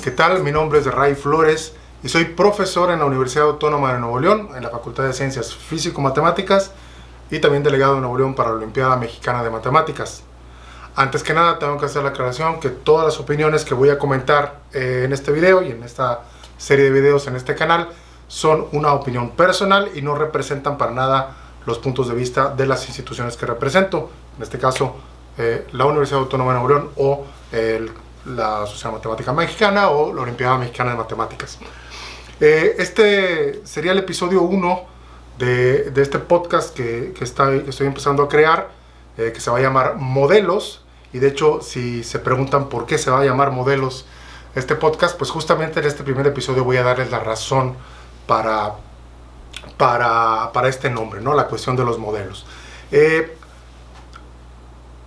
¿Qué tal? Mi nombre es Ray Flores y soy profesor en la Universidad Autónoma de Nuevo León, en la Facultad de Ciencias Físico-Matemáticas y también delegado de Nuevo León para la Olimpiada Mexicana de Matemáticas. Antes que nada tengo que hacer la aclaración que todas las opiniones que voy a comentar en este video y en esta serie de videos en este canal son una opinión personal y no representan para nada los puntos de vista de las instituciones que represento, en este caso la Universidad Autónoma de Nuevo León o la Sociedad Matemática Mexicana o la Olimpiada Mexicana de Matemáticas. Este sería el episodio 1 de este podcast que estoy empezando a crear, que se va a llamar Modelos. Y de hecho, si se preguntan por qué se va a llamar Modelos este podcast, pues justamente en este primer episodio voy a darles la razón para este nombre, ¿no? La cuestión de los modelos.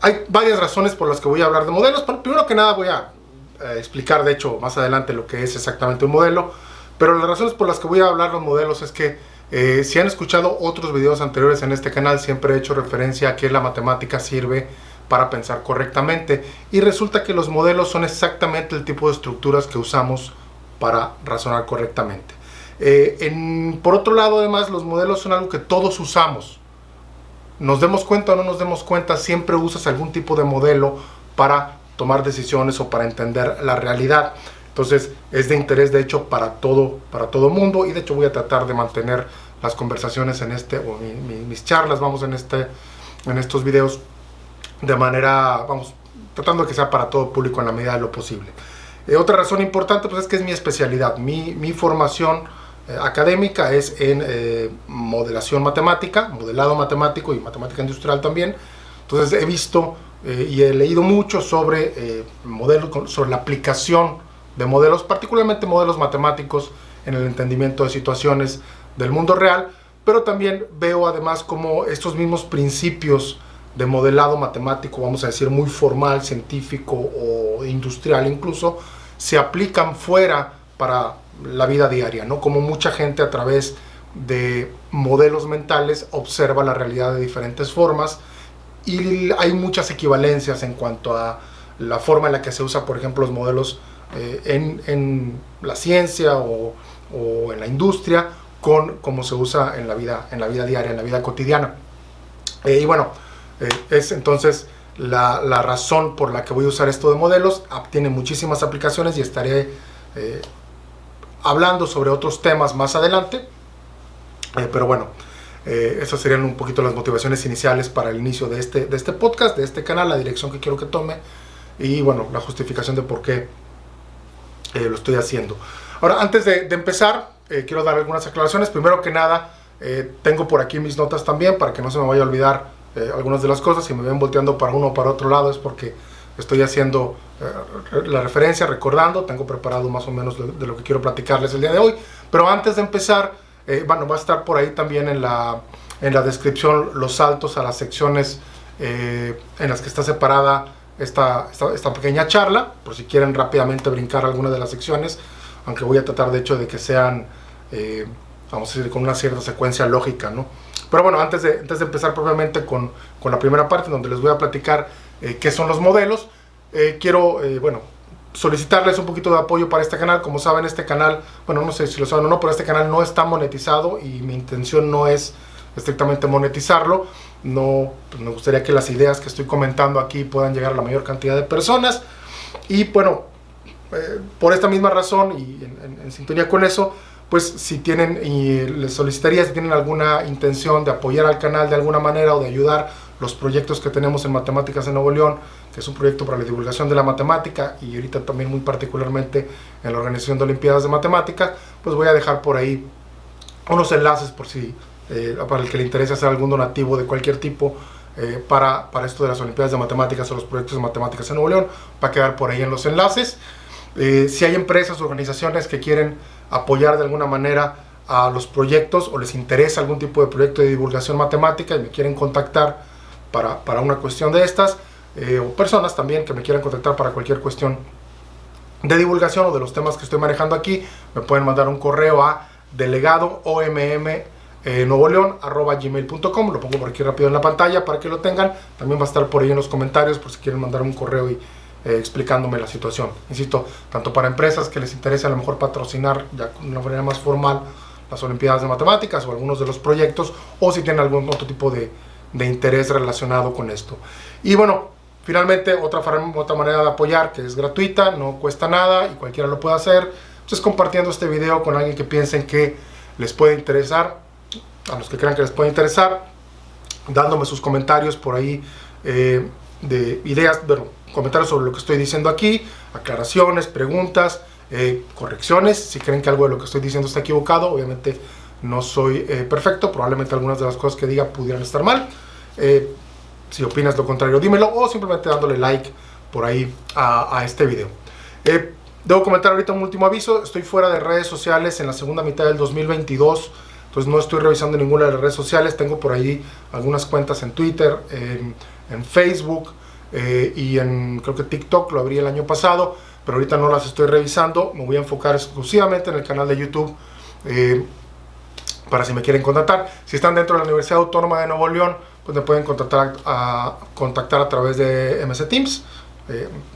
Hay varias razones por las que voy a hablar de modelos. Primero que nada voy a explicar, de hecho, más adelante lo que es exactamente un modelo. Pero las razones por las que voy a hablar de los modelos es que si han escuchado otros videos anteriores en este canal, siempre he hecho referencia a que la matemática sirve para pensar correctamente. Y resulta que los modelos son exactamente el tipo de estructuras que usamos para razonar correctamente. Por otro lado, además, los modelos son algo que todos usamos. Nos demos cuenta o no nos demos cuenta, siempre usas algún tipo de modelo para tomar decisiones o para entender la realidad. Entonces es de interés, de hecho, para todo mundo, y de hecho voy a tratar de mantener las conversaciones en mis charlas, en estos videos, de manera, tratando de que sea para todo público en la medida de lo posible. Otra razón importante, pues, es que es mi especialidad. Mi formación académica es en modelación matemática, modelado matemático y matemática industrial también. Entonces he visto y he leído mucho sobre modelos, sobre la aplicación de modelos, particularmente modelos matemáticos en el entendimiento de situaciones del mundo real, pero también veo además como estos mismos principios de modelado matemático, vamos a decir muy formal, científico o industrial incluso, se aplican fuera para la vida diaria, ¿no? Como mucha gente a través de modelos mentales observa la realidad de diferentes formas, y hay muchas equivalencias en cuanto a la forma en la que se usa, por ejemplo, los modelos en la ciencia o en la industria, con cómo se usa en la vida diaria, en la vida cotidiana. Y bueno, es entonces la razón por la que voy a usar esto de modelos. Tiene muchísimas aplicaciones y estaré hablando sobre otros temas más adelante, pero bueno, esas serían un poquito las motivaciones iniciales para el inicio de este podcast, de este canal, la dirección que quiero que tome y bueno, la justificación de por qué lo estoy haciendo. Ahora, antes de empezar, quiero dar algunas aclaraciones. Primero que nada, tengo por aquí mis notas también para que no se me vaya a olvidar algunas de las cosas. Si me ven volteando para uno o para otro lado es porque estoy haciendo la referencia, recordando. Tengo preparado más o menos de lo que quiero platicarles el día de hoy. Pero antes de empezar, bueno, va a estar por ahí también en la descripción los saltos a las secciones en las que está separada esta pequeña charla, por si quieren rápidamente brincar alguna de las secciones, aunque voy a tratar de hecho de que sean, vamos a decir, con una cierta secuencia lógica, ¿no? Pero bueno, antes de empezar propiamente con la primera parte, donde les voy a platicar qué son los modelos, quiero, bueno, solicitarles un poquito de apoyo para este canal. Como saben, este canal, bueno, no sé si lo saben o no, pero este canal no está monetizado y mi intención no es estrictamente monetizarlo. No, pues me gustaría que las ideas que estoy comentando aquí puedan llegar a la mayor cantidad de personas. Y bueno, por esta misma razón y en sintonía con eso, pues si tienen, y les solicitaría, si tienen alguna intención de apoyar al canal de alguna manera o de ayudar los proyectos que tenemos en Matemáticas en Nuevo León, que es un proyecto para la divulgación de la matemática y ahorita también muy particularmente en la organización de Olimpiadas de Matemáticas, pues voy a dejar por ahí unos enlaces por si para el que le interese hacer algún donativo de cualquier tipo para esto de las Olimpiadas de Matemáticas o los proyectos de Matemáticas en Nuevo León. Va a quedar por ahí en los enlaces. Si hay empresas o organizaciones que quieren apoyar de alguna manera a los proyectos o les interesa algún tipo de proyecto de divulgación matemática y me quieren contactar para una cuestión de estas, o personas también que me quieran contactar para cualquier cuestión de divulgación o de los temas que estoy manejando aquí, me pueden mandar un correo a delegadoomm@gmail.com. Lo pongo por aquí rápido en la pantalla para que lo tengan. También va a estar por ahí en los comentarios por si quieren mandar un correo y explicándome la situación. Insisto, tanto para empresas que les interese a lo mejor patrocinar ya de una manera más formal las Olimpiadas de Matemáticas o algunos de los proyectos, o si tienen algún otro tipo de interés relacionado con esto. Y bueno, finalmente otra manera de apoyar, que es gratuita, no cuesta nada y cualquiera lo puede hacer, pues es compartiendo este video con alguien que piensen que les puede interesar, a los que crean que les puede interesar, dándome sus comentarios por ahí de ideas, bueno, comentarios sobre lo que estoy diciendo aquí, aclaraciones, preguntas, correcciones. Si creen que algo de lo que estoy diciendo está equivocado, obviamente no soy perfecto, probablemente algunas de las cosas que diga pudieran estar mal. Si opinas lo contrario, dímelo, o simplemente dándole like por ahí a este video. Debo comentar ahorita un último aviso: estoy fuera de redes sociales en la segunda mitad del 2022, entonces no estoy revisando ninguna de las redes sociales. Tengo por ahí algunas cuentas en Twitter, en Facebook y creo que TikTok, lo abrí el año pasado, pero ahorita no las estoy revisando. Me voy a enfocar exclusivamente en el canal de YouTube, para si me quieren contactar. Si están dentro de la Universidad Autónoma de Nuevo León, pues me pueden contactar a través de MS Teams.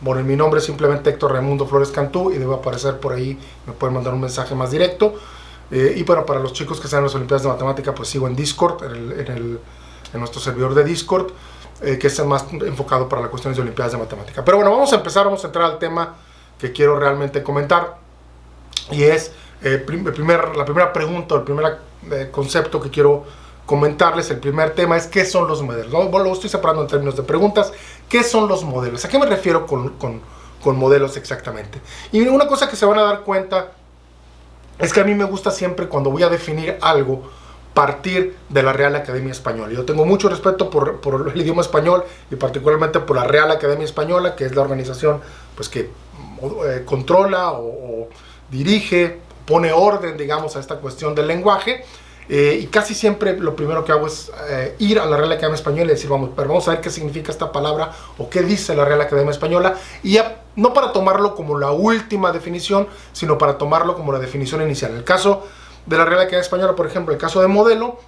Bueno, mi nombre es simplemente Héctor Raimundo Flores Cantú y debe aparecer por ahí. Me pueden mandar un mensaje más directo. Y bueno, para los chicos que están en las Olimpiadas de Matemática, pues sigo en Discord, en nuestro servidor de Discord, que es más enfocado para las cuestiones de Olimpiadas de Matemática. Pero bueno, vamos a entrar al tema que quiero realmente comentar, y es la primera pregunta, el primer concepto que quiero comentarles. El primer tema es: ¿qué son los modelos? Lo estoy separando en términos de preguntas. ¿Qué son los modelos? ¿A qué me refiero con modelos exactamente? Y una cosa que se van a dar cuenta es que a mí me gusta siempre, cuando voy a definir algo, partir de la Real Academia Española. Yo tengo mucho respeto por el idioma español, y particularmente por la Real Academia Española, que es la organización pues que controla o dirige, pone orden, digamos, a esta cuestión del lenguaje. Y casi siempre lo primero que hago es ir a la Real Academia Española y decir: vamos a ver qué significa esta palabra o qué dice la Real Academia Española, y no para tomarlo como la última definición, sino para tomarlo como la definición inicial. En el caso de la Real Academia Española, por ejemplo, el caso de modelo,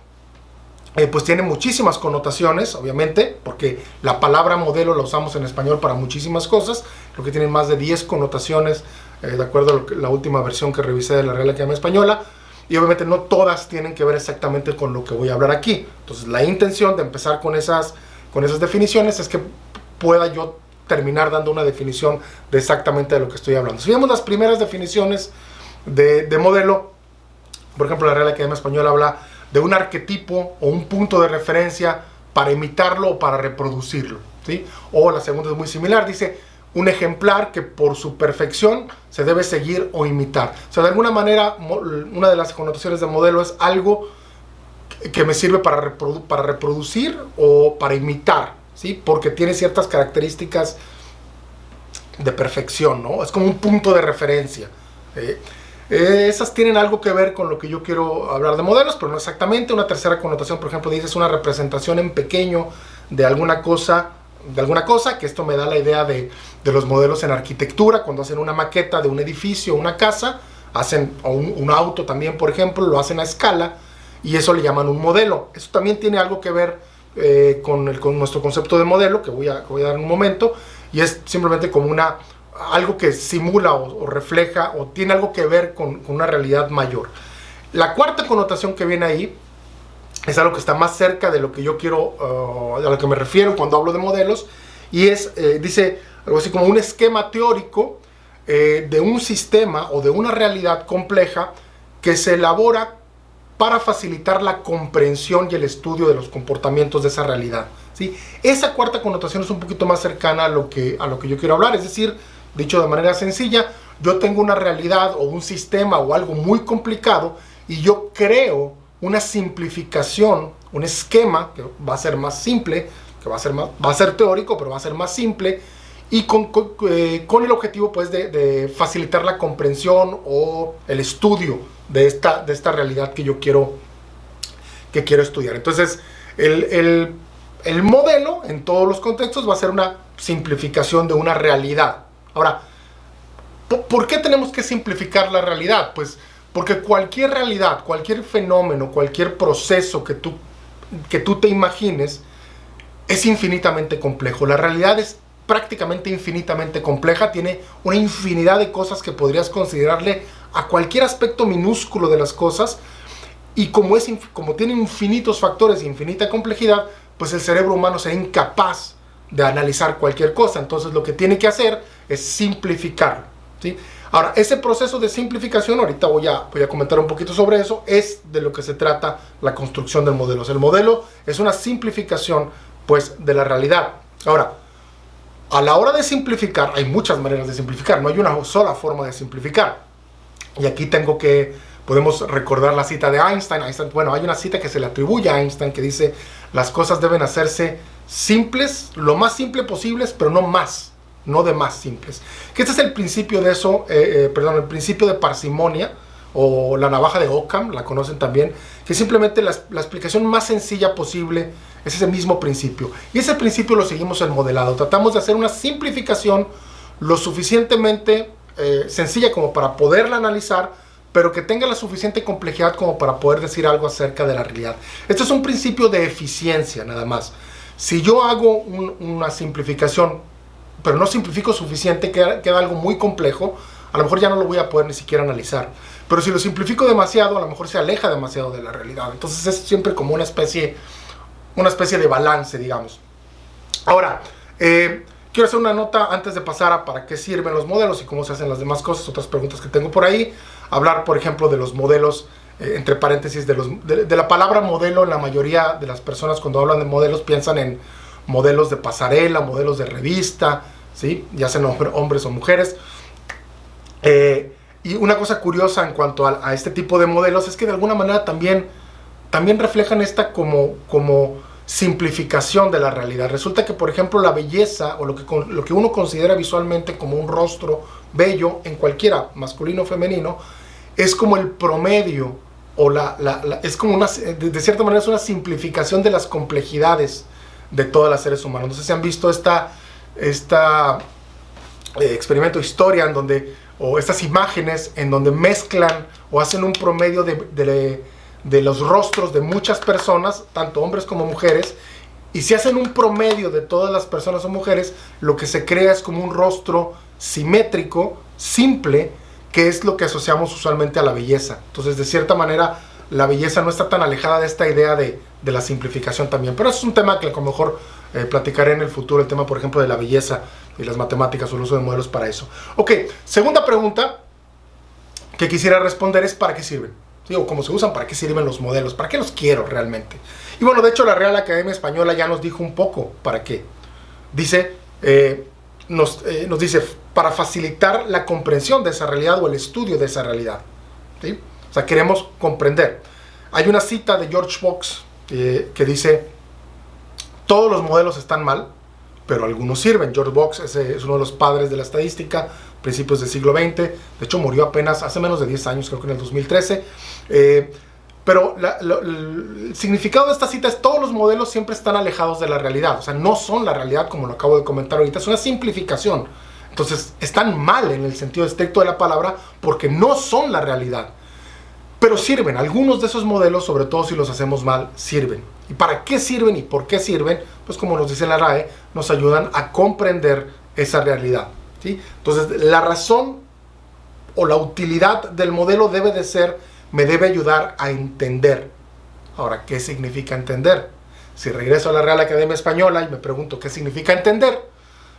pues tiene muchísimas connotaciones, obviamente, porque la palabra modelo la usamos en español para muchísimas cosas. Creo que tiene más de 10 connotaciones, de acuerdo a la última versión que revisé de la Real Academia Española. Y obviamente no todas tienen que ver exactamente con lo que voy a hablar aquí. Entonces la intención de empezar con esas definiciones es que pueda yo terminar dando una definición de exactamente de lo que estoy hablando. Si vemos las primeras definiciones de modelo, por ejemplo, la Real Academia Española habla de un arquetipo o un punto de referencia para imitarlo o para reproducirlo, ¿sí? O la segunda es muy similar, dice: un ejemplar que por su perfección se debe seguir o imitar. O sea, de alguna manera, una de las connotaciones de modelo es algo que me sirve para reproducir o para imitar, ¿sí? Porque tiene ciertas características de perfección, ¿no? Es como un punto de referencia. Esas tienen algo que ver con lo que yo quiero hablar de modelos, pero no exactamente. Una tercera connotación, por ejemplo, dice: es una representación en pequeño de alguna cosa, que esto me da la idea de los modelos en arquitectura. Cuando hacen una maqueta de un edificio, una casa, o un auto también, por ejemplo, lo hacen a escala, y eso le llaman un modelo. Eso también tiene algo que ver con nuestro concepto de modelo, que voy a dar en un momento, y es simplemente como algo que simula o refleja o tiene algo que ver con una realidad mayor. La cuarta connotación que viene ahí es algo que está más cerca de lo que yo quiero, a lo que me refiero cuando hablo de modelos, y dice algo así como un esquema teórico de un sistema o de una realidad compleja que se elabora para facilitar la comprensión y el estudio de los comportamientos de esa realidad, ¿sí? Esa cuarta connotación es un poquito más cercana a lo que yo quiero hablar. Es decir, dicho de manera sencilla, yo tengo una realidad o un sistema o algo muy complicado, y yo creo una simplificación, un esquema que va a ser más simple, que va a ser teórico, pero va a ser más simple, y con el objetivo pues de facilitar la comprensión o el estudio de esta realidad que yo quiero estudiar. Entonces el modelo en todos los contextos va a ser una simplificación de una realidad. Ahora, ¿por qué tenemos que simplificar la realidad? Pues porque cualquier realidad, cualquier fenómeno, cualquier proceso que tú te imagines es infinitamente complejo. La realidad es prácticamente infinitamente compleja, tiene una infinidad de cosas que podrías considerarle a cualquier aspecto minúsculo de las cosas, y como tiene infinitos factores e infinita complejidad, pues el cerebro humano será incapaz de analizar cualquier cosa. Entonces lo que tiene que hacer es simplificarlo, ¿sí? Ahora, ese proceso de simplificación, ahorita voy a comentar un poquito sobre eso, es de lo que se trata la construcción del modelo. O sea, el modelo es una simplificación, pues, de la realidad. Ahora, a la hora de simplificar, hay muchas maneras de simplificar, no hay una sola forma de simplificar. Y aquí podemos recordar la cita de Einstein. Bueno, hay una cita que se le atribuye a Einstein que dice: las cosas deben hacerse simples, lo más simple posibles, pero no más. No de más simples. Que este es el principio de eso, el principio de parsimonia, o la navaja de Occam, la conocen también, que simplemente la explicación más sencilla posible es ese mismo principio. Y ese principio lo seguimos en modelado. Tratamos de hacer una simplificación lo suficientemente sencilla como para poderla analizar, pero que tenga la suficiente complejidad como para poder decir algo acerca de la realidad. Esto es un principio de eficiencia, nada más. Si yo hago una simplificación, pero no simplifico suficiente, queda algo muy complejo, a lo mejor ya no lo voy a poder ni siquiera analizar. Pero si lo simplifico demasiado, a lo mejor se aleja demasiado de la realidad. Entonces es siempre como una especie de balance, digamos. Ahora, quiero hacer una nota antes de pasar a para qué sirven los modelos y cómo se hacen las demás cosas, otras preguntas que tengo por ahí. Hablar, por ejemplo, de los modelos, entre paréntesis, de la palabra modelo. La mayoría de las personas cuando hablan de modelos piensan en modelos de pasarela, modelos de revista, ¿sí? Ya sean hombres o mujeres. Y una cosa curiosa en cuanto a este tipo de modelos es que de alguna manera también reflejan esta como simplificación de la realidad. Resulta que, por ejemplo, la belleza, o lo que uno considera visualmente como un rostro bello, en cualquiera, masculino o femenino, es como el promedio, o es como de cierta manera es una simplificación de las complejidades de todos los seres humanos. No sé si han visto esta experimento, historia, o estas imágenes en donde mezclan o hacen un promedio de los rostros de muchas personas, tanto hombres como mujeres, y si hacen un promedio de todas las personas o mujeres, lo que se crea es como un rostro simétrico, simple, que es lo que asociamos usualmente a la belleza. Entonces, de cierta manera, la belleza no está tan alejada de esta idea de la simplificación también. Pero eso es un tema que a lo mejor platicaré en el futuro, el tema, por ejemplo, de la belleza y las matemáticas o el uso de modelos para eso. Ok, segunda pregunta que quisiera responder es: ¿para qué sirven? ¿Sí? O cómo se usan, ¿para qué sirven los modelos? ¿Para qué los quiero realmente? Y bueno, de hecho la Real Academia Española ya nos dijo un poco para qué. Dice, nos dice, para facilitar la comprensión de esa realidad o el estudio de esa realidad, ¿sí? O sea, queremos comprender. Hay una cita de George Box que dice: todos los modelos están mal, pero algunos sirven. George Box es uno de los padres de la estadística, principios del siglo XX. De hecho, murió apenas hace menos de 10 años, creo que en el 2013. Pero el significado de esta cita es: todos los modelos siempre están alejados de la realidad. O sea, no son la realidad, como lo acabo de comentar ahorita. Es una simplificación. Entonces, están mal en el sentido estricto de la palabra, porque no son la realidad. Pero sirven. Algunos de esos modelos, sobre todo si los hacemos mal, sirven. ¿Y para qué sirven y por qué sirven? Pues como nos dice la RAE, nos ayudan a comprender esa realidad, ¿sí? Entonces, la razón o la utilidad del modelo me debe ayudar a entender. Ahora, ¿qué significa entender? Si regreso a la Real Academia Española y me pregunto qué significa entender,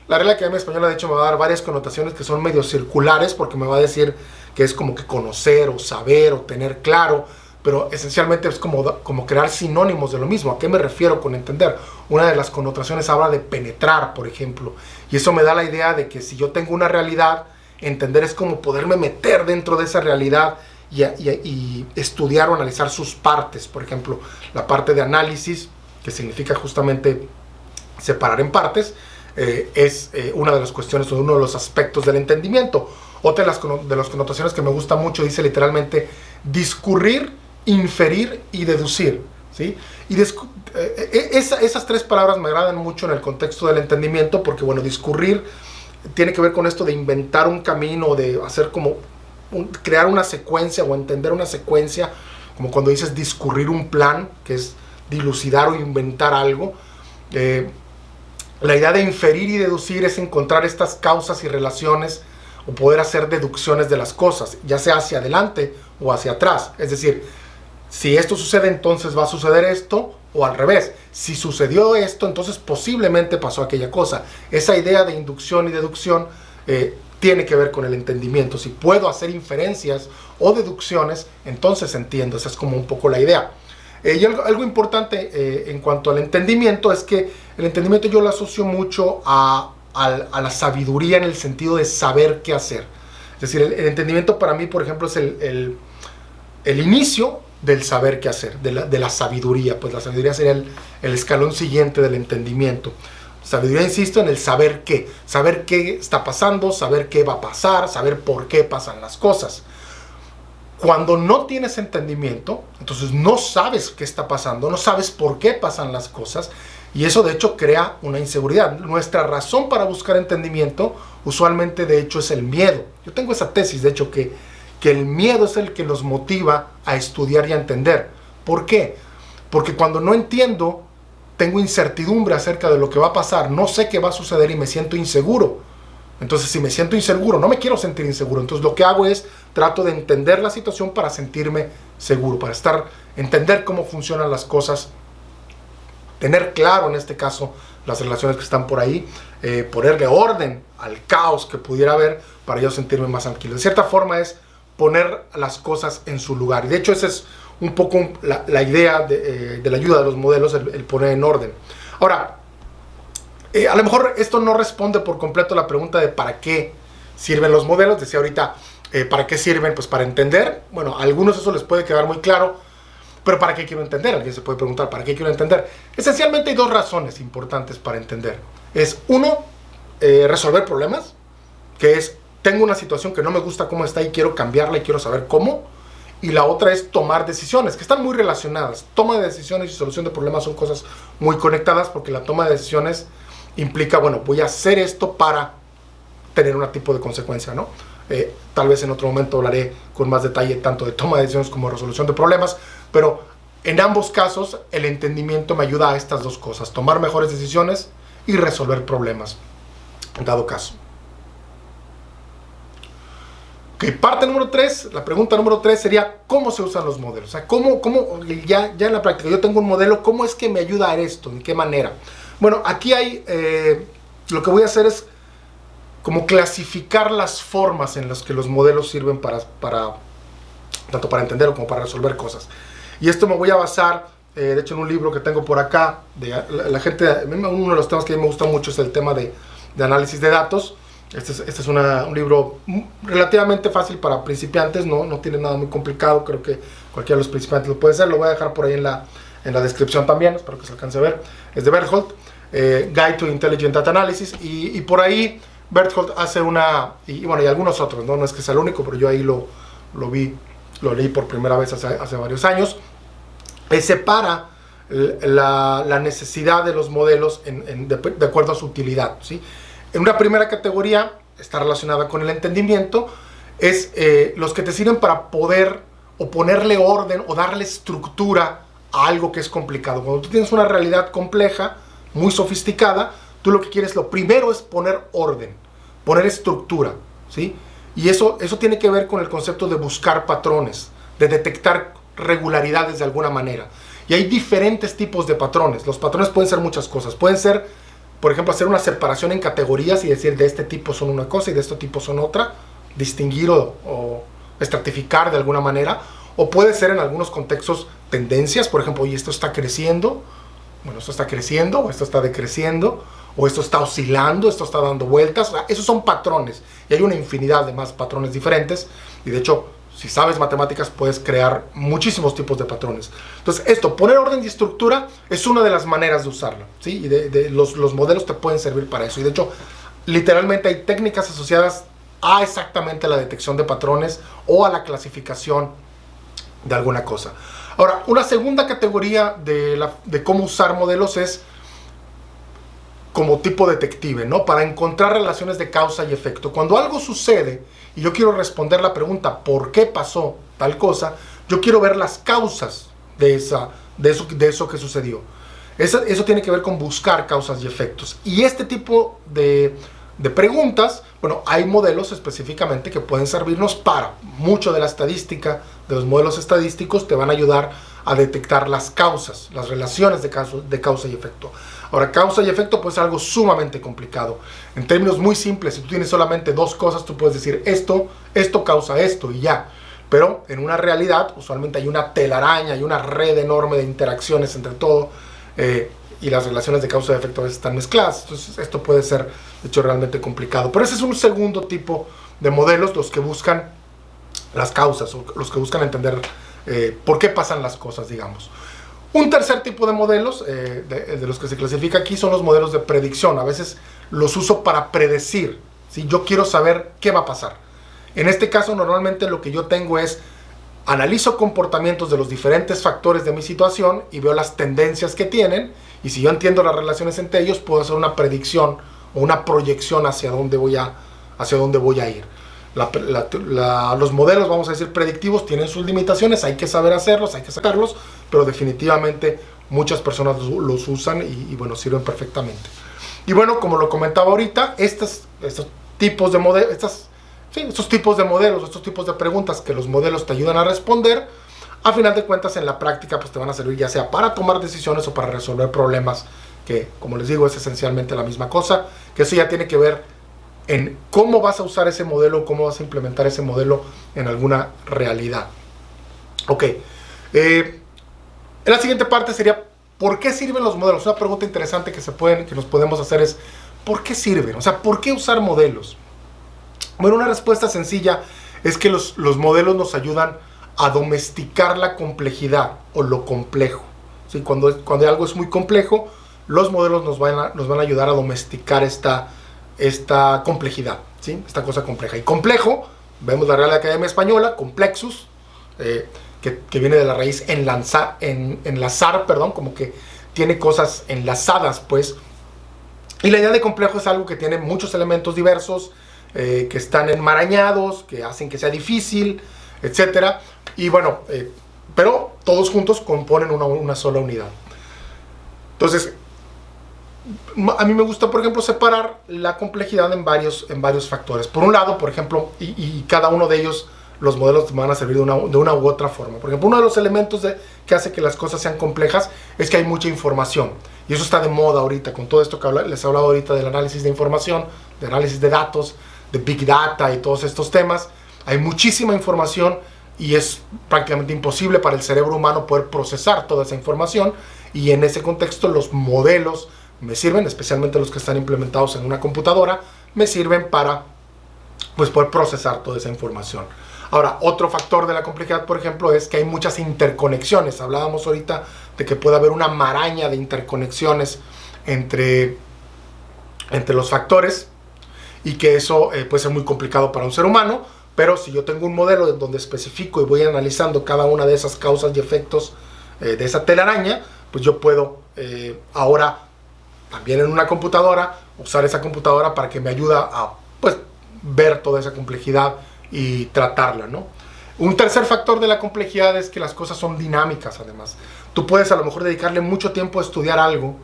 la Real Academia Española de hecho me va a dar varias connotaciones que son medio circulares, porque me va a decir que es como que conocer o saber o tener claro, pero esencialmente es como crear sinónimos de lo mismo. ¿A qué me refiero con entender? Una de las connotaciones habla de penetrar, por ejemplo, y eso me da la idea de que si yo tengo una realidad, entender es como poderme meter dentro de esa realidad y estudiar o analizar sus partes. Por ejemplo, la parte de análisis, que significa justamente separar en partes, es una de las cuestiones o uno de los aspectos del entendimiento. Otra de las connotaciones que me gusta mucho dice literalmente discurrir, inferir y deducir, ¿sí? Y esas tres palabras me agradan mucho en el contexto del entendimiento, porque bueno, discurrir tiene que ver con esto de inventar un camino, de hacer crear una secuencia o entender una secuencia, como cuando dices discurrir un plan, que es dilucidar o inventar algo. La idea de inferir y deducir es encontrar estas causas y relaciones o poder hacer deducciones de las cosas, ya sea hacia adelante o hacia atrás. Es decir, si esto sucede, entonces va a suceder esto, o al revés. Si sucedió esto, entonces posiblemente pasó aquella cosa. Esa idea de inducción y deducción tiene que ver con el entendimiento. Si puedo hacer inferencias o deducciones, entonces entiendo. Esa es como un poco la idea. Y algo importante en cuanto al entendimiento es que el entendimiento yo lo asocio mucho a la sabiduría, en el sentido de saber qué hacer. Es decir, el entendimiento para mí, por ejemplo, es el inicio del saber qué hacer, de la sabiduría. Pues la sabiduría sería el escalón siguiente del entendimiento. Sabiduría, insisto, en el saber qué está pasando, saber qué va a pasar, saber por qué pasan las cosas. Cuando no tienes entendimiento, entonces no sabes qué está pasando, no sabes por qué pasan las cosas, y eso de hecho crea una inseguridad. Nuestra razón para buscar entendimiento usualmente de hecho es el miedo. Yo tengo esa tesis de hecho que el miedo es el que nos motiva a estudiar y a entender. ¿Por qué? Porque cuando no entiendo, tengo incertidumbre acerca de lo que va a pasar, no sé qué va a suceder y me siento inseguro. Entonces, si me siento inseguro, no me quiero sentir inseguro. Entonces, lo que hago es trato de entender la situación para sentirme seguro, para entender cómo funcionan las cosas, tener claro en este caso las relaciones que están por ahí, ponerle orden al caos que pudiera haber para yo sentirme más tranquilo. De cierta forma es poner las cosas en su lugar. Y de hecho, esa es un poco la idea de la ayuda de los modelos, el poner en orden. Ahora, a lo mejor esto no responde por completo a la pregunta de para qué sirven los modelos. Decía ahorita, ¿para qué sirven? Pues para entender. Bueno, a algunos eso les puede quedar muy claro, pero ¿para qué quiero entender? Alguien se puede preguntar, ¿para qué quiero entender? Esencialmente hay dos razones importantes para entender. Es uno, resolver problemas, que es, tengo una situación que no me gusta cómo está y quiero cambiarla y quiero saber cómo. Y la otra es tomar decisiones, que están muy relacionadas. Toma de decisiones y solución de problemas son cosas muy conectadas, porque la toma de decisiones implica, bueno, voy a hacer esto para tener un tipo de consecuencia, ¿no? Tal vez en otro momento hablaré con más detalle tanto de toma de decisiones como de resolución de problemas, pero en ambos casos el entendimiento me ayuda a estas dos cosas, tomar mejores decisiones y resolver problemas, en dado caso. Ok, parte número 3, la pregunta número 3 sería, ¿cómo se usan los modelos? O sea, ¿cómo ya en la práctica yo tengo un modelo, ¿cómo es que me ayuda a esto? ¿De qué manera? Bueno, aquí hay, lo que voy a hacer es como clasificar las formas en las que los modelos sirven tanto para entender como para resolver cosas. Y esto me voy a basar, de hecho, en un libro que tengo por acá, la gente, uno de los temas que a mí me gusta mucho es el tema de análisis de datos. Este es un libro relativamente fácil para principiantes, no tiene nada muy complicado, creo que cualquiera de los principiantes lo puede hacer. Lo voy a dejar por ahí en la descripción también, espero que se alcance a ver. Es de Berthold, Guide to Intelligent Data Analysis, y por ahí Berthold hace y algunos otros, no es que sea el único, pero yo ahí lo leí por primera vez hace varios años. Separa la necesidad de los modelos de acuerdo a su utilidad, ¿sí? En una primera categoría, está relacionada con el entendimiento, es los que te sirven para poder o ponerle orden o darle estructura a algo que es complicado. Cuando tú tienes una realidad compleja, muy sofisticada, tú lo que quieres, lo primero es poner orden, poner estructura, ¿sí? Y eso tiene que ver con el concepto de buscar patrones, de detectar regularidades de alguna manera. Y hay diferentes tipos de patrones. Los patrones pueden ser muchas cosas. Pueden ser, por ejemplo, hacer una separación en categorías y decir de este tipo son una cosa y de este tipo son otra, distinguir o estratificar de alguna manera. O puede ser en algunos contextos tendencias, por ejemplo, oye, esto está creciendo, bueno, esto está creciendo, o esto está decreciendo, o esto está oscilando, esto está dando vueltas. O sea, esos son patrones, y hay una infinidad de más patrones diferentes, y de hecho, si sabes matemáticas, puedes crear muchísimos tipos de patrones. Entonces, poner orden y estructura es una de las maneras de usarlo, ¿sí? Y los modelos te pueden servir para eso, y de hecho, literalmente hay técnicas asociadas a exactamente la detección de patrones o a la clasificación de alguna cosa. Ahora, una segunda categoría de cómo usar modelos es como tipo detective, ¿no? Para encontrar relaciones de causa y efecto. Cuando algo sucede y yo quiero responder la pregunta ¿por qué pasó tal cosa? Yo quiero ver las causas de eso que sucedió. Eso tiene que ver con buscar causas y efectos. Y este tipo de preguntas, bueno, hay modelos específicamente que pueden servirnos para mucho de la estadística, de los modelos estadísticos, te van a ayudar a detectar las causas, las relaciones de causa y efecto. Ahora, causa y efecto puede ser algo sumamente complicado. En términos muy simples, si tú tienes solamente dos cosas, tú puedes decir esto causa esto y ya. Pero en una realidad, usualmente hay una telaraña, hay una red enorme de interacciones entre todo, y las relaciones de causa y efecto a veces están mezcladas. Entonces esto puede ser, de hecho, realmente complicado. Pero ese es un segundo tipo de modelos, los que buscan las causas, o los que buscan entender por qué pasan las cosas, digamos. Un tercer tipo de modelos, de los que se clasifica aquí, son los modelos de predicción. A veces los uso para predecir, ¿sí? Yo quiero saber qué va a pasar. En este caso, normalmente lo que yo tengo es, analizo comportamientos de los diferentes factores de mi situación y veo las tendencias que tienen, y si yo entiendo las relaciones entre ellos, puedo hacer una predicción o una proyección hacia dónde voy a ir. Los modelos, vamos a decir, predictivos, tienen sus limitaciones, hay que saber hacerlos, hay que sacarlos, pero definitivamente muchas personas los usan y bueno, sirven perfectamente. Y bueno, como lo comentaba ahorita, estos tipos de modelos, estos tipos de modelos, estos tipos de preguntas que los modelos te ayudan a responder, a final de cuentas en la práctica pues te van a servir ya sea para tomar decisiones o para resolver problemas, que como les digo es esencialmente la misma cosa, que eso ya tiene que ver en cómo vas a usar ese modelo, cómo vas a implementar ese modelo en alguna realidad. Ok, la siguiente parte sería, ¿por qué sirven los modelos? Una pregunta interesante que nos podemos hacer es, ¿por qué sirven? O sea, ¿por qué usar modelos? Bueno, una respuesta sencilla es que los modelos nos ayudan a domesticar la complejidad o lo complejo. ¿Sí? Cuando algo es muy complejo, los modelos nos van a ayudar a domesticar esta complejidad, ¿sí? Esta cosa compleja. Y complejo, vemos la Real Academia Española, complexus, que viene de la raíz enlazar, como que tiene cosas enlazadas, pues. Y la idea de complejo es algo que tiene muchos elementos diversos, que están enmarañados, que hacen que sea difícil, etcétera. Y bueno, pero todos juntos componen una sola unidad. Entonces, a mí me gusta, por ejemplo, separar la complejidad en varios factores. Por un lado, por ejemplo, y cada uno de ellos, los modelos van a servir de una u otra forma. Por ejemplo, uno de los elementos que hace que las cosas sean complejas es que hay mucha información. Y eso está de moda ahorita, con todo esto que les he hablado ahorita del análisis de información, de análisis de datos, de Big Data y todos estos temas. Hay muchísima información y es prácticamente imposible para el cerebro humano poder procesar toda esa información. Y en ese contexto los modelos me sirven, especialmente los que están implementados en una computadora, me sirven para pues, poder procesar toda esa información. Ahora, otro factor de la complejidad, por ejemplo, es que hay muchas interconexiones. Hablábamos ahorita de que puede haber una maraña de interconexiones entre los factores y que eso puede ser muy complicado para un ser humano, pero si yo tengo un modelo donde especifico y voy analizando cada una de esas causas y efectos de esa telaraña, pues yo puedo ahora también en una computadora usar esa computadora para que me ayude a pues, ver toda esa complejidad y tratarla, ¿no? Un tercer factor de la complejidad es que las cosas son dinámicas, además. Tú puedes a lo mejor dedicarle mucho tiempo a estudiar algo,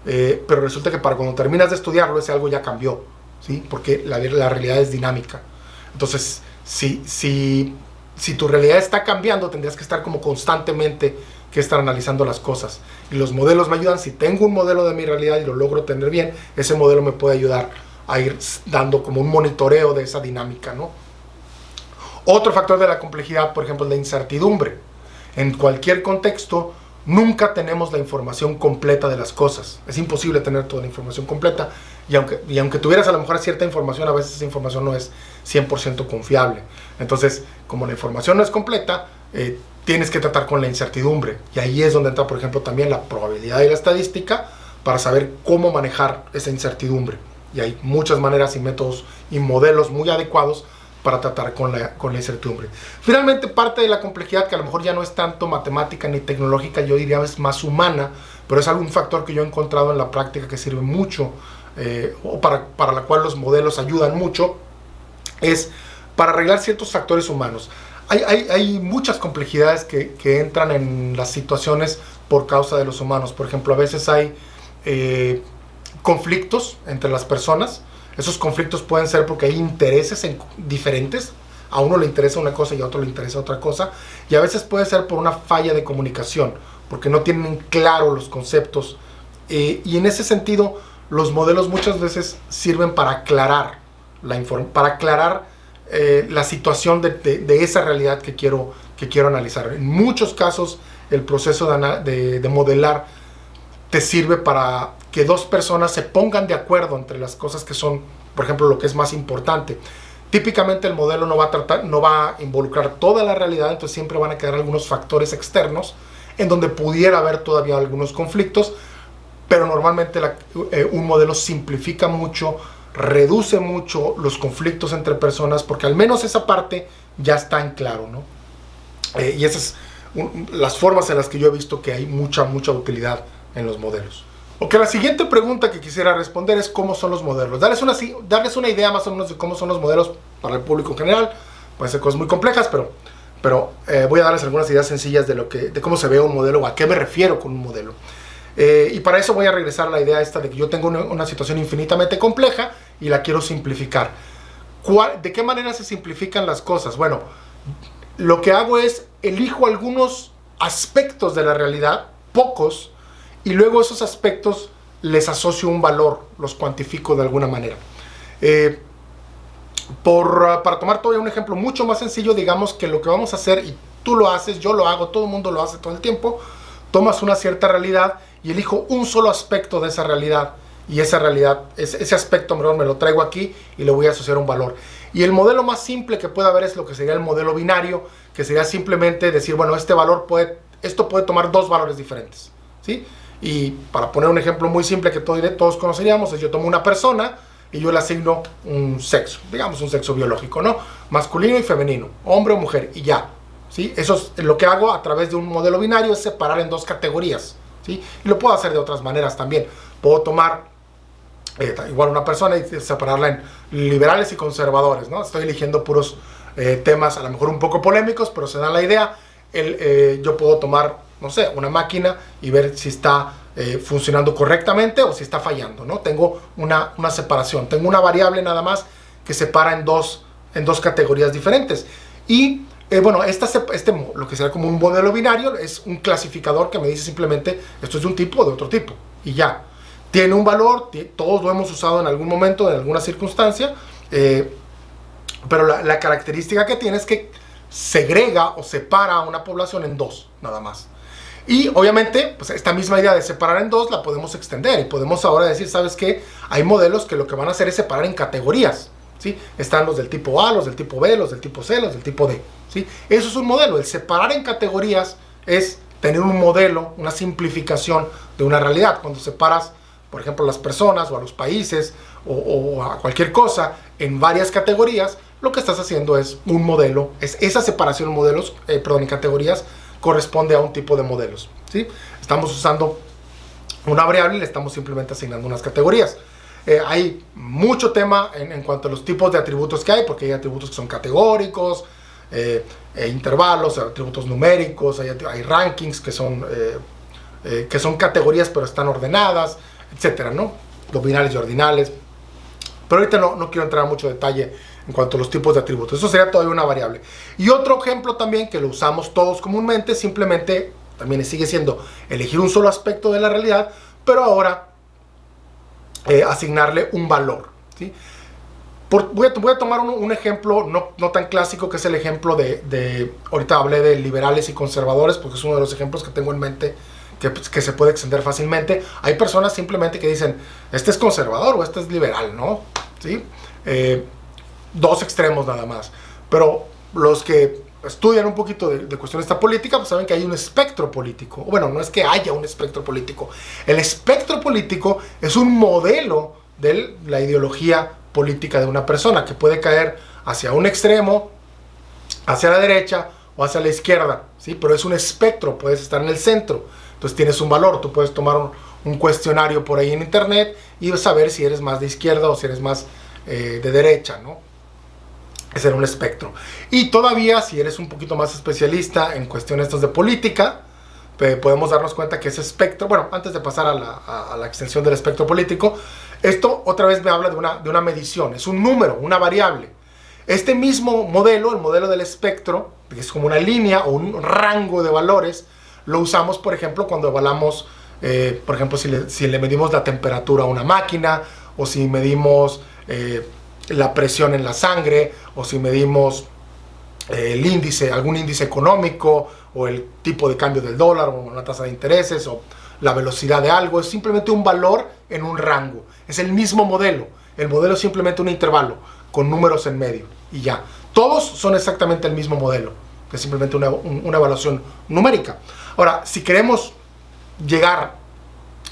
pero resulta que para cuando terminas de estudiarlo, ese algo ya cambió, ¿sí? Porque la realidad es dinámica. Entonces, si tu realidad está cambiando, tendrías que estar como constantemente que estar analizando las cosas. Y los modelos me ayudan. Si tengo un modelo de mi realidad y lo logro tener bien, ese modelo me puede ayudar a ir dando como un monitoreo de esa dinámica, ¿no? Otro factor de la complejidad, por ejemplo, es la incertidumbre. En cualquier contexto, nunca tenemos la información completa de las cosas. Es imposible tener toda la información completa. Y aunque tuvieras a lo mejor cierta información, a veces esa información no es 100% confiable. Entonces, como la información no es completa, tienes que tratar con la incertidumbre. Y ahí es donde entra, por ejemplo, también la probabilidad y la estadística para saber cómo manejar esa incertidumbre. Y hay muchas maneras y métodos y modelos muy adecuados para tratar con la incertidumbre. Finalmente, parte de la complejidad, que a lo mejor ya no es tanto matemática ni tecnológica, yo diría es más humana, pero es algún factor que yo he encontrado en la práctica que sirve mucho, o para la cual los modelos ayudan mucho, es para arreglar ciertos factores humanos. Hay muchas complejidades que entran en las situaciones por causa de los humanos. Por ejemplo, a veces hay conflictos entre las personas. Esos conflictos pueden ser porque hay intereses diferentes. A uno le interesa una cosa y a otro le interesa otra cosa. Y a veces puede ser por una falla de comunicación, porque no tienen claro los conceptos. Y en ese sentido, los modelos muchas veces sirven para aclarar la situación de esa realidad que quiero analizar. En muchos casos, el proceso de modelar te sirve para que dos personas se pongan de acuerdo entre las cosas que son, por ejemplo, lo que es más importante. Típicamente el modelo no va a involucrar toda la realidad, entonces siempre van a quedar algunos factores externos en donde pudiera haber todavía algunos conflictos, pero normalmente un modelo simplifica mucho, reduce mucho los conflictos entre personas, porque al menos esa parte ya está en claro, ¿no? Y esas las formas en las que yo he visto que hay mucha utilidad en los modelos. Ok, la siguiente pregunta que quisiera responder es ¿cómo son los modelos? Darles una idea más o menos de cómo son los modelos para el público en general. Pueden ser cosas muy complejas, pero voy a darles algunas ideas sencillas de cómo se ve un modelo o a qué me refiero con un modelo. Y para eso voy a regresar a la idea esta de que yo tengo una situación infinitamente compleja y la quiero simplificar. ¿De qué manera se simplifican las cosas? Bueno, lo que hago es elijo algunos aspectos de la realidad, pocos, y luego esos aspectos les asocio un valor, los cuantifico de alguna manera. Para tomar todavía un ejemplo mucho más sencillo, digamos que lo que vamos a hacer, y tú lo haces, yo lo hago, todo el mundo lo hace todo el tiempo, tomas una cierta realidad y elijo un solo aspecto de esa realidad, y esa realidad, ese aspecto me lo traigo aquí y le voy a asociar un valor. Y el modelo más simple que puede haber es lo que sería el modelo binario, que sería simplemente decir, bueno, esto puede tomar dos valores diferentes, ¿sí? Y para poner un ejemplo muy simple que todos conoceríamos, es yo tomo una persona y yo le asigno un sexo, digamos un sexo biológico, ¿no? Masculino y femenino, hombre o mujer, y ya, ¿sí? Eso es lo que hago a través de un modelo binario, es separar en dos categorías, ¿sí? Y lo puedo hacer de otras maneras también. Puedo tomar igual una persona y separarla en liberales y conservadores, ¿no? Estoy eligiendo puros temas a lo mejor un poco polémicos, pero se da la idea. Yo puedo tomar, no sé, una máquina y ver si está funcionando correctamente o si está fallando, ¿no? Tengo una separación, tengo una variable nada más que separa en dos categorías diferentes. Y bueno, lo que será como un modelo binario es un clasificador que me dice simplemente esto es de un tipo o de otro tipo, y ya. Tiene un valor, todos lo hemos usado en algún momento, en alguna circunstancia, pero la característica que tiene es que segrega o separa a una población en dos, nada más. Y obviamente, pues esta misma idea de separar en dos la podemos extender y podemos ahora decir, ¿sabes qué? Hay modelos que lo que van a hacer es separar en categorías, ¿sí? Están los del tipo A, los del tipo B, los del tipo C, los del tipo D, ¿sí? Eso es un modelo. El separar en categorías es tener un modelo, una simplificación de una realidad. Cuando separas, por ejemplo, a las personas o a los países o a cualquier cosa en varias categorías, lo que estás haciendo es un modelo, esa separación en categorías corresponde a un tipo de modelos, ¿sí? Estamos usando una variable y le estamos simplemente asignando unas categorías. Hay mucho tema en cuanto a los tipos de atributos que hay, porque hay atributos que son categóricos, intervalos, atributos numéricos, hay rankings que son categorías pero están ordenadas, etcétera, ¿no? Los binarios y ordinales. Pero ahorita no quiero entrar a mucho detalle en cuanto a los tipos de atributos. Eso sería todavía una variable. Y otro ejemplo también que lo usamos todos comúnmente, simplemente también sigue siendo elegir un solo aspecto de la realidad, pero ahora asignarle un valor, ¿sí? Voy a tomar un ejemplo no tan clásico, que es el ejemplo ahorita hablé de liberales y conservadores, porque es uno de los ejemplos que tengo en mente que se puede extender fácilmente. Hay personas simplemente que dicen, este es conservador o este es liberal, ¿no? ¿Sí? Dos extremos nada más. Pero los que estudian un poquito de cuestión de esta política, pues saben que hay un espectro político. Bueno, no es que haya un espectro político. El espectro político es un modelo de la ideología política de una persona, que puede caer hacia un extremo, hacia la derecha o hacia la izquierda, ¿sí? Pero es un espectro, puedes estar en el centro. Entonces tienes un valor. Tú puedes tomar un cuestionario por ahí en internet y saber si eres más de izquierda o si eres más de derecha, ¿no? Ese era un espectro. Y todavía, si eres un poquito más especialista en cuestiones estas de política, podemos darnos cuenta que ese espectro, bueno, antes de pasar a la extensión del espectro político, esto otra vez me habla de una medición, es un número, una variable. Este mismo modelo, el modelo del espectro, que es como una línea o un rango de valores, lo usamos, por ejemplo, cuando evaluamos, por ejemplo, si le medimos la temperatura a una máquina, o si medimos la presión en la sangre, o si medimos el índice, algún índice económico, o el tipo de cambio del dólar, o la tasa de intereses, o la velocidad de algo. Es simplemente un valor en un rango. Es el mismo modelo. El modelo es simplemente un intervalo con números en medio y ya. Todos son exactamente el mismo modelo. Es simplemente una evaluación numérica. Ahora, si queremos llegar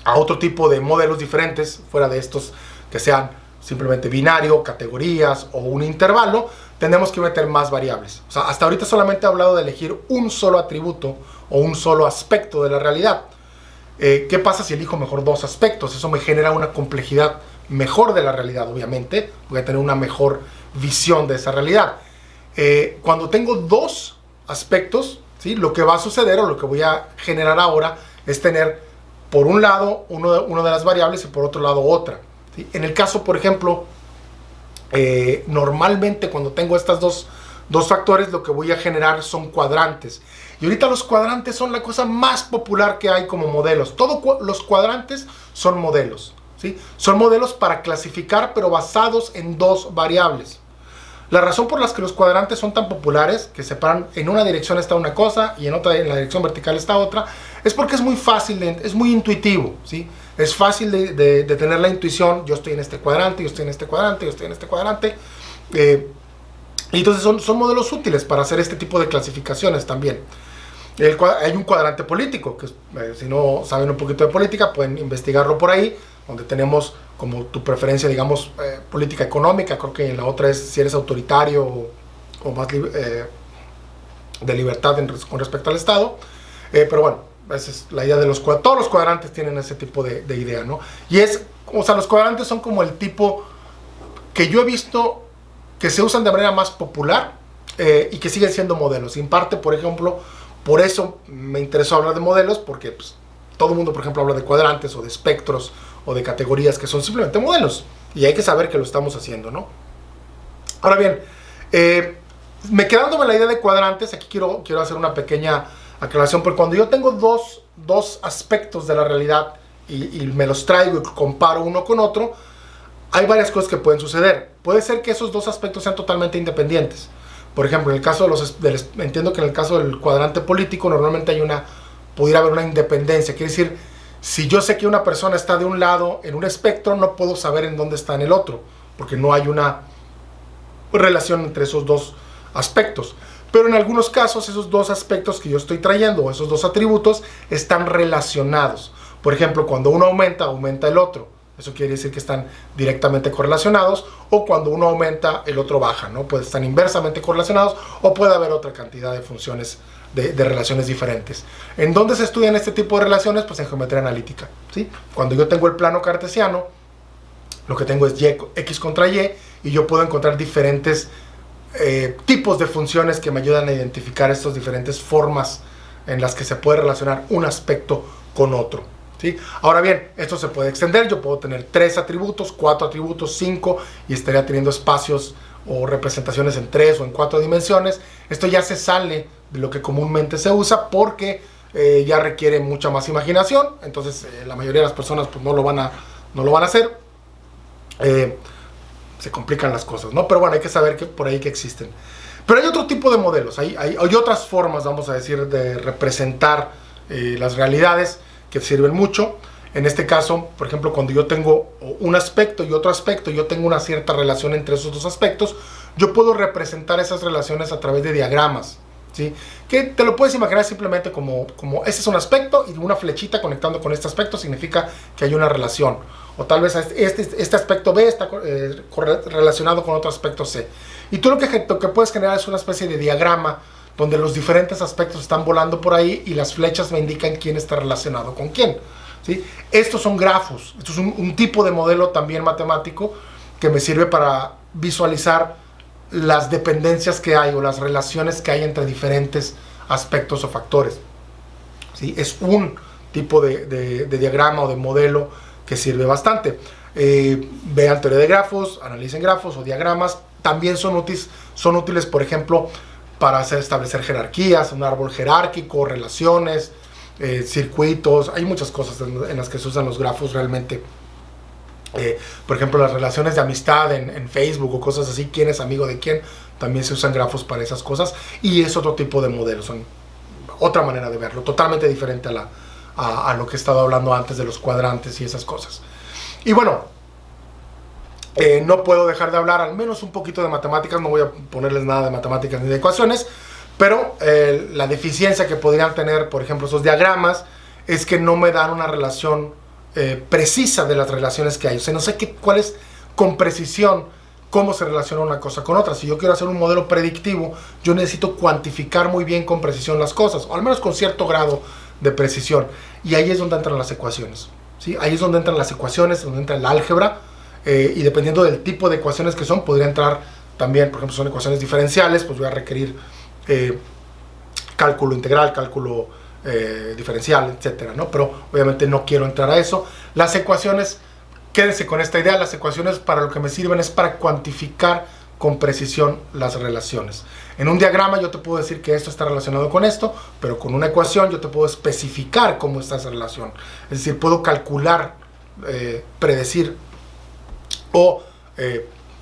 a otro tipo de modelos diferentes, fuera de estos que sean simplemente binario, categorías o un intervalo, tenemos que meter más variables. O sea, hasta ahorita solamente he hablado de elegir un solo atributo o un solo aspecto de la realidad. ¿Qué pasa si elijo mejor dos aspectos? Eso me genera una complejidad mejor de la realidad, obviamente. Voy a tener una mejor visión de esa realidad. Cuando tengo dos aspectos, ¿sí? Lo que va a suceder o lo que voy a generar ahora es tener por un lado una de las variables y por otro lado otra, ¿sí? En el caso, por ejemplo, normalmente cuando tengo estas dos factores, lo que voy a generar son cuadrantes. Y ahorita los cuadrantes son la cosa más popular que hay como modelos. Todos los cuadrantes son modelos, ¿sí? Son modelos para clasificar, pero basados en dos variables. La razón por la que los cuadrantes son tan populares, que separan en una dirección está una cosa y en la dirección vertical está otra, es porque es muy fácil, es muy intuitivo, ¿sí? Es fácil de tener la intuición. Yo estoy en este cuadrante, yo estoy en este cuadrante, yo estoy en este cuadrante. Y entonces son modelos útiles para hacer este tipo de clasificaciones también. Hay un cuadrante político, que si no saben un poquito de política, pueden investigarlo por ahí, donde tenemos como tu preferencia, digamos, política económica. Creo que la otra es si eres autoritario o más de libertad con respecto al Estado. Pero bueno, esa es la idea de todos los cuadrantes tienen ese tipo de idea, ¿no? Y los cuadrantes son como el tipo que yo he visto que se usan de manera más popular y que siguen siendo modelos. Y en parte, por ejemplo, por eso me interesó hablar de modelos, porque pues, todo el mundo, por ejemplo, habla de cuadrantes o de espectros o de categorías que son simplemente modelos. Y hay que saber que lo estamos haciendo, ¿no? Ahora bien, quedándome la idea de cuadrantes, aquí quiero hacer una pequeña aclaración, porque cuando yo tengo dos aspectos de la realidad y me los traigo y comparo uno con otro, hay varias cosas que pueden suceder. Puede ser que esos dos aspectos sean totalmente independientes. Por ejemplo, en el caso entiendo que en el caso del cuadrante político normalmente pudiera haber una independencia. Quiere decir, si yo sé que una persona está de un lado en un espectro, no puedo saber en dónde está en el otro, porque no hay una relación entre esos dos aspectos. Pero en algunos casos esos dos aspectos que yo estoy trayendo, o esos dos atributos, están relacionados. Por ejemplo, cuando uno aumenta el otro. Eso quiere decir que están directamente correlacionados, o cuando uno aumenta, el otro baja, ¿no? Pues están inversamente correlacionados, o puede haber otra cantidad de funciones, de relaciones diferentes. ¿En dónde se estudian este tipo de relaciones? Pues en geometría analítica, ¿sí? Cuando yo tengo el plano cartesiano, lo que tengo es x contra y yo puedo encontrar diferentes tipos de funciones que me ayudan a identificar estas diferentes formas en las que se puede relacionar un aspecto con otro, ¿sí? Ahora bien, esto se puede extender. Yo puedo tener 3 atributos, 4 atributos, 5, y estaría teniendo espacios o representaciones en 3 o en 4 dimensiones. Esto ya se sale de lo que comúnmente se usa, porque ya requiere mucha más imaginación. Entonces la mayoría de las personas pues, no lo van a hacer. Se complican las cosas, ¿no? Pero bueno, hay que saber que por ahí que existen. Pero hay otro tipo de modelos, hay otras formas, vamos a decir, de representar las realidades que sirven mucho. En este caso, por ejemplo, cuando yo tengo un aspecto y otro aspecto, yo tengo una cierta relación entre esos dos aspectos, yo puedo representar esas relaciones a través de diagramas, ¿sí? Que te lo puedes imaginar simplemente como este es un aspecto, y una flechita conectando con este aspecto significa que hay una relación. O tal vez este aspecto B está relacionado con otro aspecto C. Y tú lo que puedes generar es una especie de diagrama donde los diferentes aspectos están volando por ahí y las flechas me indican quién está relacionado con quién, ¿sí? Estos son grafos. Esto es un tipo de modelo también matemático que me sirve para visualizar las dependencias que hay o las relaciones que hay entre diferentes aspectos o factores. ¿sí? Es un tipo de diagrama o de modelo que sirve bastante. Vean teoría de grafos, analicen grafos o diagramas. También son útiles, por ejemplo, para establecer jerarquías, un árbol jerárquico, relaciones, circuitos. Hay muchas cosas en las que se usan los grafos realmente. Por ejemplo, las relaciones de amistad en Facebook o cosas así, quién es amigo de quién, también se usan grafos para esas cosas, y es otro tipo de modelo, son otra manera de verlo, totalmente diferente a lo que he estado hablando antes de los cuadrantes y esas cosas. Y bueno, no puedo dejar de hablar al menos un poquito de matemáticas, no voy a ponerles nada de matemáticas ni de ecuaciones, pero la deficiencia que podrían tener, por ejemplo, esos diagramas, es que no me dan una relación precisa de las relaciones que hay. O sea, no sé cuál es con precisión cómo se relaciona una cosa con otra. Si yo quiero hacer un modelo predictivo, yo necesito cuantificar muy bien con precisión las cosas, o al menos con cierto grado de precisión. Y ahí es donde entran las ecuaciones, ¿sí? Ahí es donde entran las ecuaciones, donde entra el álgebra, y dependiendo del tipo de ecuaciones que son, podría entrar también, por ejemplo, son ecuaciones diferenciales, pues voy a requerir cálculo integral, cálculo diferencial, etcétera, ¿no? Pero obviamente no quiero entrar a eso. Las ecuaciones, quédense con esta idea, las ecuaciones para lo que me sirven es para cuantificar con precisión las relaciones. En un diagrama yo te puedo decir que esto está relacionado con esto, pero con una ecuación yo te puedo especificar cómo está esa relación. Es decir, puedo calcular, predecir o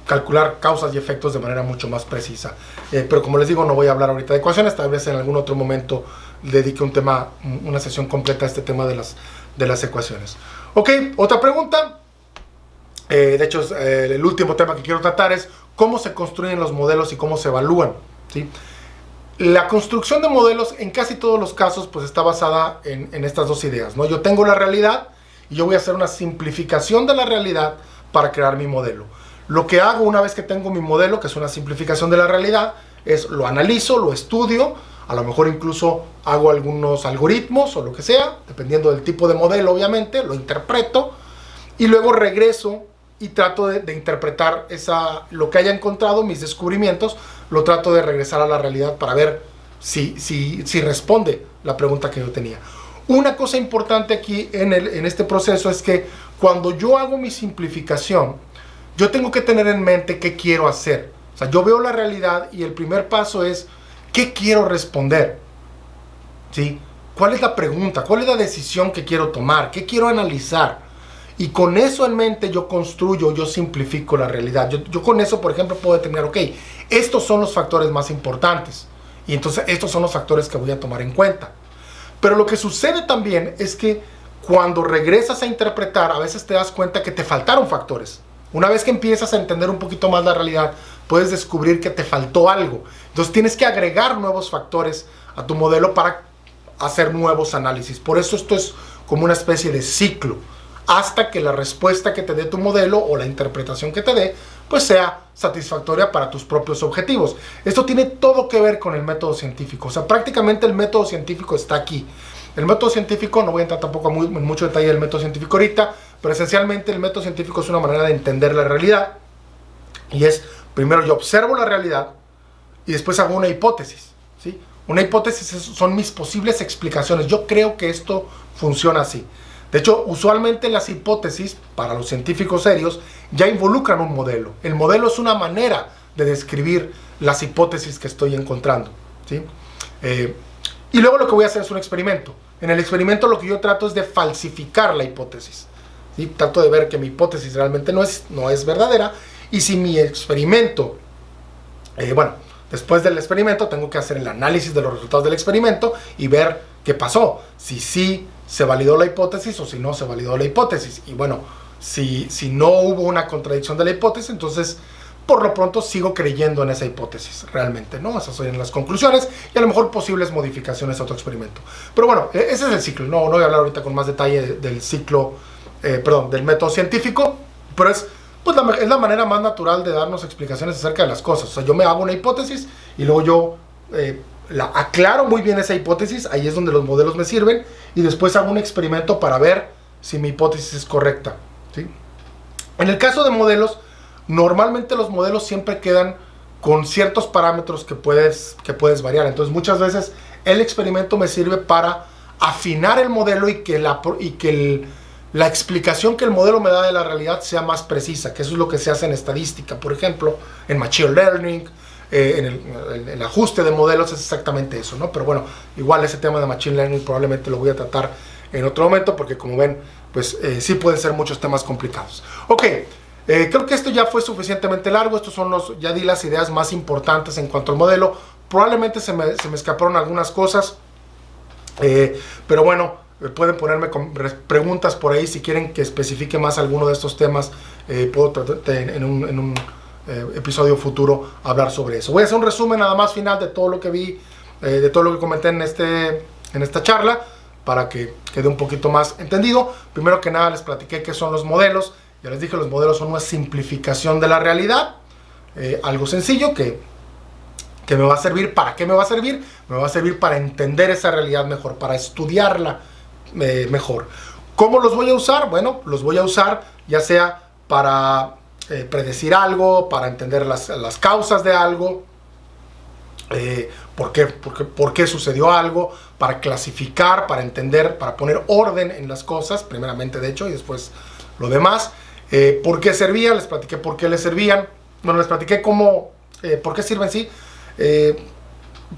calcular causas y efectos de manera mucho más precisa. Pero como les digo, no voy a hablar ahorita de ecuaciones, tal vez en algún otro momento dedique una sesión completa a este tema de las ecuaciones. Ok, otra pregunta. De hecho, el último tema que quiero tratar es cómo se construyen los modelos y cómo se evalúan, ¿sí? La construcción de modelos en casi todos los casos pues está basada en estas dos ideas, ¿no? Yo tengo la realidad y yo voy a hacer una simplificación de la realidad para crear mi modelo. Lo que hago una vez que tengo mi modelo, que es una simplificación de la realidad, es lo analizo, lo estudio, a lo mejor incluso hago algunos algoritmos o lo que sea, dependiendo del tipo de modelo obviamente, lo interpreto y luego regreso y trato de interpretar lo que haya encontrado, mis descubrimientos, lo trato de regresar a la realidad para ver si responde la pregunta que yo tenía. Una cosa importante aquí en este proceso es que cuando yo hago mi simplificación, yo tengo que tener en mente qué quiero hacer. O sea, yo veo la realidad y el primer paso es ¿qué quiero responder? ¿Sí? ¿Cuál es la pregunta? ¿Cuál es la decisión que quiero tomar? ¿Qué quiero analizar? Y con eso en mente yo construyo, yo simplifico la realidad. Yo con eso, por ejemplo, puedo determinar, ok, estos son los factores más importantes. Y entonces estos son los factores que voy a tomar en cuenta. Pero lo que sucede también es que cuando regresas a interpretar, a veces te das cuenta que te faltaron factores. Una vez que empiezas a entender un poquito más la realidad, puedes descubrir que te faltó algo. Entonces tienes que agregar nuevos factores a tu modelo para hacer nuevos análisis. Por eso esto es como una especie de ciclo, hasta que la respuesta que te dé tu modelo o la interpretación que te dé, pues sea satisfactoria para tus propios objetivos. Esto tiene todo que ver con el método científico. O sea, prácticamente el método científico está aquí. El método científico, no voy a entrar tampoco en mucho detalle del método científico ahorita, pero esencialmente el método científico es una manera de entender la realidad. Y es, primero yo observo la realidad y después hago una hipótesis, ¿sí? Una hipótesis son mis posibles explicaciones. Yo creo que esto funciona así. De hecho, usualmente las hipótesis, para los científicos serios, ya involucran un modelo. El modelo es una manera de describir las hipótesis que estoy encontrando, ¿sí? Y luego lo que voy a hacer es un experimento. En el experimento lo que yo trato es de falsificar la hipótesis, ¿sí? Trato de ver que mi hipótesis realmente no es verdadera. Y si mi experimento, después del experimento tengo que hacer el análisis de los resultados del experimento y ver qué pasó. Si sí se validó la hipótesis o si no se validó la hipótesis. Y bueno, si no hubo una contradicción de la hipótesis, entonces por lo pronto sigo creyendo en esa hipótesis realmente, ¿no? Esas son las conclusiones y a lo mejor posibles modificaciones a otro experimento. Pero bueno, ese es el ciclo. No voy a hablar ahorita con más detalle del ciclo, del método científico, pero es la manera más natural de darnos explicaciones acerca de las cosas. O sea, yo me hago una hipótesis y luego yo la aclaro muy bien esa hipótesis, ahí es donde los modelos me sirven, y después hago un experimento para ver si mi hipótesis es correcta, ¿sí? En el caso de modelos, normalmente los modelos siempre quedan con ciertos parámetros que puedes variar. Entonces muchas veces el experimento me sirve para afinar el modelo y que la explicación que el modelo me da de la realidad sea más precisa, que eso es lo que se hace en estadística, por ejemplo, en Machine Learning, en el ajuste de modelos es exactamente eso, ¿no? Pero bueno, igual ese tema de Machine Learning probablemente lo voy a tratar en otro momento, porque como ven, pues sí pueden ser muchos temas complicados. Ok, creo que esto ya fue suficientemente largo. Estos son ya di las ideas más importantes en cuanto al modelo. Probablemente se me escaparon algunas cosas, pero bueno, pueden ponerme preguntas por ahí si quieren que especifique más alguno de estos temas. Puedo tratar en un episodio futuro hablar sobre eso. Voy a hacer un resumen nada más final de todo lo que vi, de todo lo que comenté en esta charla, para que quede un poquito más entendido. Primero que nada les platiqué qué son los modelos. Ya les dije, los modelos son una simplificación de la realidad, algo sencillo que me va a servir. ¿Para qué me va a servir? Me va a servir para entender esa realidad mejor, para estudiarla mejor. ¿Cómo los voy a usar? Bueno, los voy a usar ya sea para predecir algo, para entender las causas de algo, por qué sucedió algo, para clasificar, para entender, para poner orden en las cosas, primeramente de hecho, y después lo demás. ¿Por qué servían? Les platiqué por qué les servían. Bueno, les platiqué por qué sirven, sí.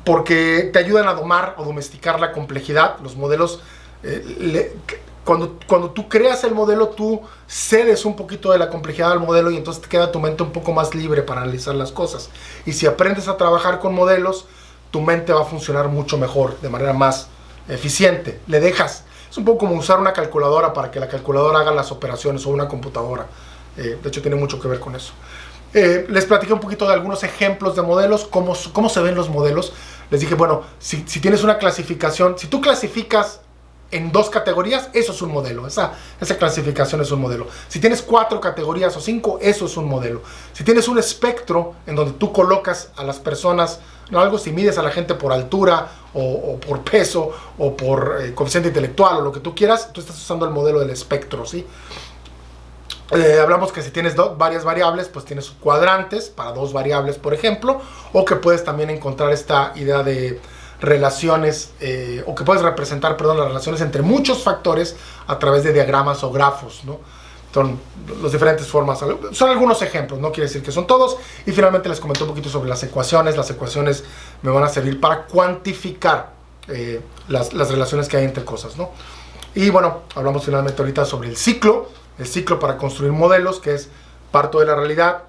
Porque te ayudan a domar o domesticar la complejidad. Los modelos, cuando tú creas el modelo, tú cedes un poquito de la complejidad al modelo y entonces te queda tu mente un poco más libre para analizar las cosas. Y si aprendes a trabajar con modelos, tu mente va a funcionar mucho mejor, de manera más eficiente. Le dejas. Es un poco como usar una calculadora para que la calculadora haga las operaciones, o una computadora. De hecho, tiene mucho que ver con eso. Les platiqué un poquito de algunos ejemplos de modelos, cómo se ven los modelos. Les dije, bueno, si tienes una clasificación, si tú clasificas en 2 categorías, eso es un modelo. Esa clasificación es un modelo. Si tienes 4 categorías o 5, eso es un modelo. Si tienes un espectro en donde tú colocas a las personas, no algo, si mides a la gente por altura o por peso o por coeficiente intelectual o lo que tú quieras, tú estás usando el modelo del espectro, ¿sí? Hablamos que si tienes varias variables, pues tienes cuadrantes para 2 variables, por ejemplo, o que puedes también encontrar esta idea de relaciones, o que puedes representar, perdón, las relaciones entre muchos factores a través de diagramas o grafos, ¿no? Son las diferentes formas, son algunos ejemplos, no quiere decir que son todos. Y finalmente les comenté un poquito sobre las ecuaciones. Las ecuaciones me van a servir para cuantificar las relaciones que hay entre cosas, ¿no? Y bueno, hablamos finalmente ahorita sobre el ciclo para construir modelos, que es parto de la realidad,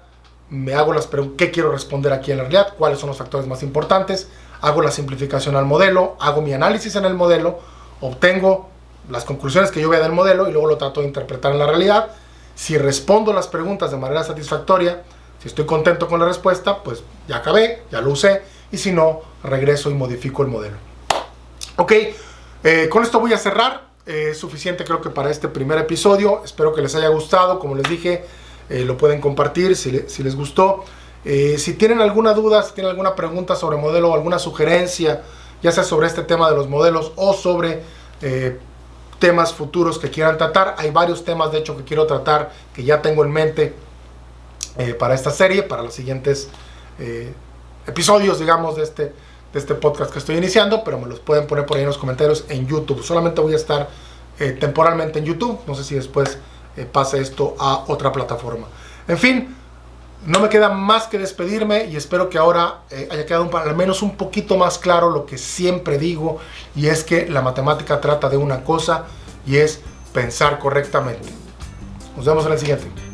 me hago las preguntas, ¿qué quiero responder aquí en la realidad? ¿Cuáles son los factores más importantes? Hago la simplificación al modelo, hago mi análisis en el modelo, obtengo las conclusiones que yo vea del modelo y luego lo trato de interpretar en la realidad. Si respondo las preguntas de manera satisfactoria, si estoy contento con la respuesta, pues ya acabé, ya lo usé, y si no, regreso y modifico el modelo. Ok, con esto voy a cerrar. Es suficiente creo que para este primer episodio. Espero que les haya gustado. Como les dije, lo pueden compartir si les gustó. Si tienen alguna duda, si tienen alguna pregunta sobre modelo o alguna sugerencia, ya sea sobre este tema de los modelos o sobre temas futuros que quieran tratar. Hay varios temas de hecho que quiero tratar, que ya tengo en mente para esta serie, para los siguientes episodios, digamos, de este podcast que estoy iniciando, pero me los pueden poner por ahí en los comentarios en YouTube. Solamente voy a estar temporalmente en YouTube. No sé si después pase esto a otra plataforma. En fin, no me queda más que despedirme y espero que ahora haya quedado al menos un poquito más claro lo que siempre digo, y es que la matemática trata de una cosa, y es pensar correctamente. Nos vemos en el siguiente.